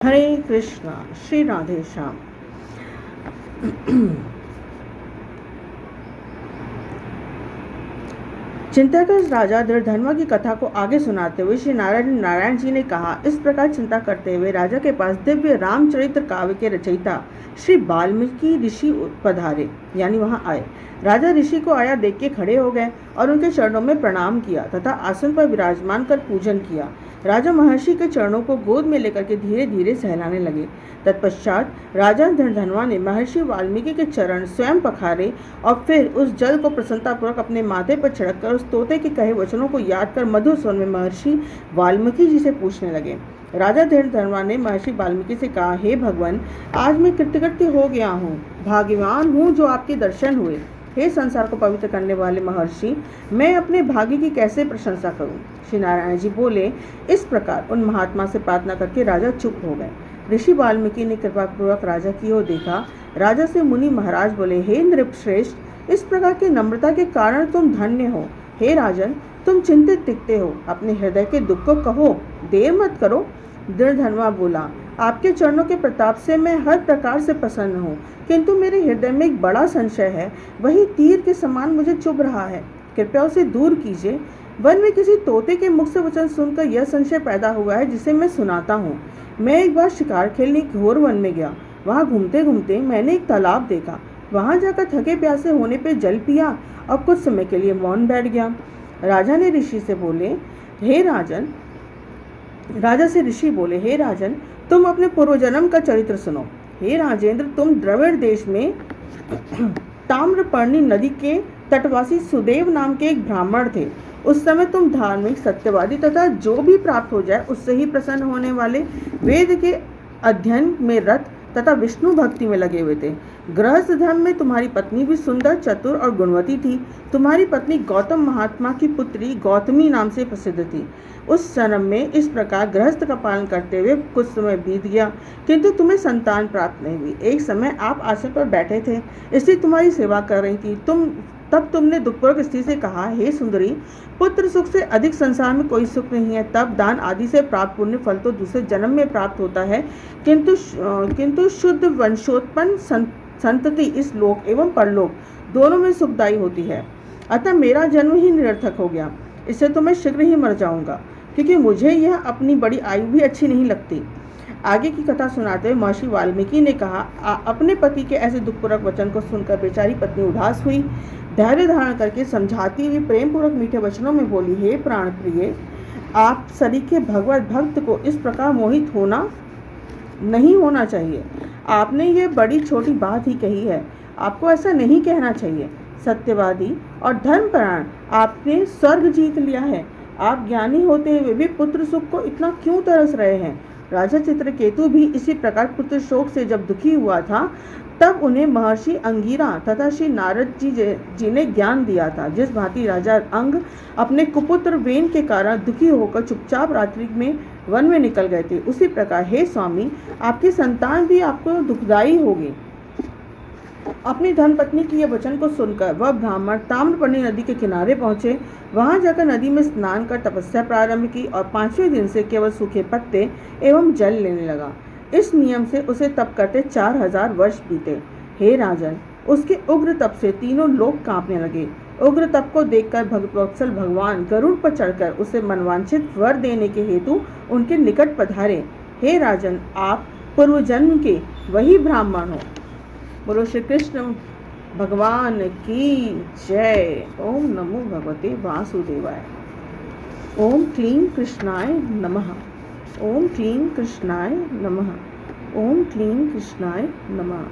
हरे कृष्णा। श्री राधे श्याम। चिंताग्रस्त राजा दृढ़धर्मा की कथा को आगे सुनाते हुए श्री नारायण जी ने कहा, इस प्रकार चिंता करते हुए राजा के पास दिव्य रामचरित्र काव्य के रचयिता श्री वाल्मीकि ऋषि पधारे, यानी वहां आए। राजा ऋषि को आया देख के खड़े हो गए और उनके चरणों में प्रणाम किया तथा आसन पर विराजमान कर पूजन किया। राजा महर्षि के चरणों को गोद में लेकर के धीरे धीरे सहलाने लगे। तत्पश्चात राजा दृढ़धर्मा ने महर्षि वाल्मीकि के चरण स्वयं पखारे और फिर उस जल को प्रसन्नतापूर्वक अपने माथे पर छिड़ककर उस तोते के कहे वचनों को याद कर मधुर स्वर में महर्षि वाल्मीकि जी से पूछने लगे। राजा दृढ़धर्मा ने महर्षि वाल्मीकि से कहा, हे भगवान, आज मैं कृतकृत्य हो गया हूँ, भाग्यवान हूँ जो आपके दर्शन हुए। हे संसार को पवित्र करने वाले महर्षि, मैं अपने भाग्य की कैसे प्रशंसा करूं? श्री नारायण जी बोले। इस प्रकार उन महात्मा से प्रार्थना करके राजा चुप हो गए। ऋषि वाल्मीकि ने कृपापूर्वक राजा की ओर देखा। राजा से मुनि महाराज बोले, हे नृपश्रेष्ठ, इस प्रकार की नम्रता के कारण तुम धन्य हो। हे राजन, तुम चिंतित दिखते हो, अपने हृदय के दुख को कहो, देर मत करो। दृढ़धर्मा बोला, आपके चरणों के प्रताप से मैं हर प्रकार से प्रसन्न हूँ, किंतु मेरे हृदय में एक बड़ा संशय है, वही तीर के समान मुझे चुभ रहा है, कृपया उसे दूर कीजिए। वन में किसी तोते के मुख से वचन सुनकर यह संशय पैदा हुआ है, जिसे मैं सुनाता हूँ। मैं एक बार शिकार खेलने घोर वन में गया। वहाँ घूमते घूमते मैंने एक तालाब देखा। वहाँ जाकर थके प्यासे होने पर जल पिया और कुछ समय के लिए मौन बैठ गया। राजा से ऋषि बोले, हे राजन, तुम अपने पूर्वजन्म का चरित्र सुनो। हे राजेंद्र, तुम द्रविड़ देश में ताम्रपर्णी नदी के तटवासी सुदेव नाम के एक ब्राह्मण थे। उस समय तुम धार्मिक, सत्यवादी तथा जो भी प्राप्त हो जाए उससे ही प्रसन्न होने वाले, वेद के अध्ययन में रत तथा विष्णु भक्ति में लगे हुए थे। गृहस्थ धर्म में तुम्हारी पत्नी भी सुंदर, चतुर और गुणवती थी। तुम्हारी पत्नी गौतम महात्मा की पुत्री गौतमी नाम से प्रसिद्ध थी। उस जन्म में इस प्रकार गृहस्थ का पालन करते हुए कुछ समय बीत गया, किंतु तुम्हें संतान प्राप्त नहीं हुई। एक समय आप आसन पर बैठे थे, स्त्री तुम्हारी सेवा कर रही थी। तब तुमने दुखपूर्वक स्त्री से कहा, हे सुंदरी, पुत्र सुख से अधिक संसार में कोई सुख नहीं है। तब दान आदि से प्राप्त पुण्य फल तो दूसरे जन्म में प्राप्त होता है, किंतु शुद्ध वंशोत्पन्न संतति इस लोक एवं परलोक दोनों में सुखदायी होती है। अतः मेरा जन्म ही निरर्थक हो गया। इससे तो मैं शीघ्र ही मर जाऊंगा, क्योंकि मुझे यह अपनी बड़ी आयु भी अच्छी नहीं लगती। आगे की कथा सुनाते हुए महर्षि वाल्मीकि ने कहा, अपने पति के ऐसे दुखपूर्वक वचन को सुनकर बेचारी पत्नी उदास हुई। धैर्य धारण करके समझाती हुई प्रेम पूर्वक मीठे वचनों में बोली, हे प्राण प्रिय, आप सरीखे भगवत भक्त को इस प्रकार मोहित नहीं होना चाहिए। आपने ये बड़ी छोटी बात ही कही है, आपको ऐसा नहीं कहना चाहिए। सत्यवादी और धर्मपरायण, आपने स्वर्ग जीत लिया है। आप ज्ञानी होते हुए भी पुत्र सुख को इतना क्यों तरस रहे हैं? राजा चित्रकेतु भी इसी प्रकार पुत्र शोक से जब दुखी हुआ था, तब उन्हें महर्षि अंगिरा तथा श्री नारद जी ने ज्ञान दिया था। जिस भांति राजा अंग अपने कुपुत्र वेन के कारण दुखी होकर चुपचाप रात्रि में वन में निकल गए थे, उसी प्रकार हे स्वामी, आपकी संतान भी आपको दुखदायी होगी। अपनी धर्मपत्नी की यह वचन को सुनकर वह ब्राह्मण ताम्रपर्णी नदी के किनारे पहुंचे। वहां जाकर नदी में स्नान कर तपस्या प्रारंभ की और 5वें दिन से केवल सूखे पत्ते एवं जल लेने लगा। इस नियम से उसे तप करते 4000 वर्ष बीते। हे राजन, उसके उग्र तप से तीनों लोग कांपने लगे। उग्र तप को देखकर भक्तवत्सल भगवान गरुड़ पर चढ़कर उसे मनवांछित वर देने के हेतु उनके निकट पधारे। हे राजन, आप पूर्व जन्म के वही ब्राह्मण हो। बोलो श्री कृष्ण भगवान की जय। ओम नमो भगवते वासुदेवाय। ओम क्लीं कृष्णाय नमः। ओम क्लीं कृष्णाय नमः। ओम क्लीं कृष्णाय नमः।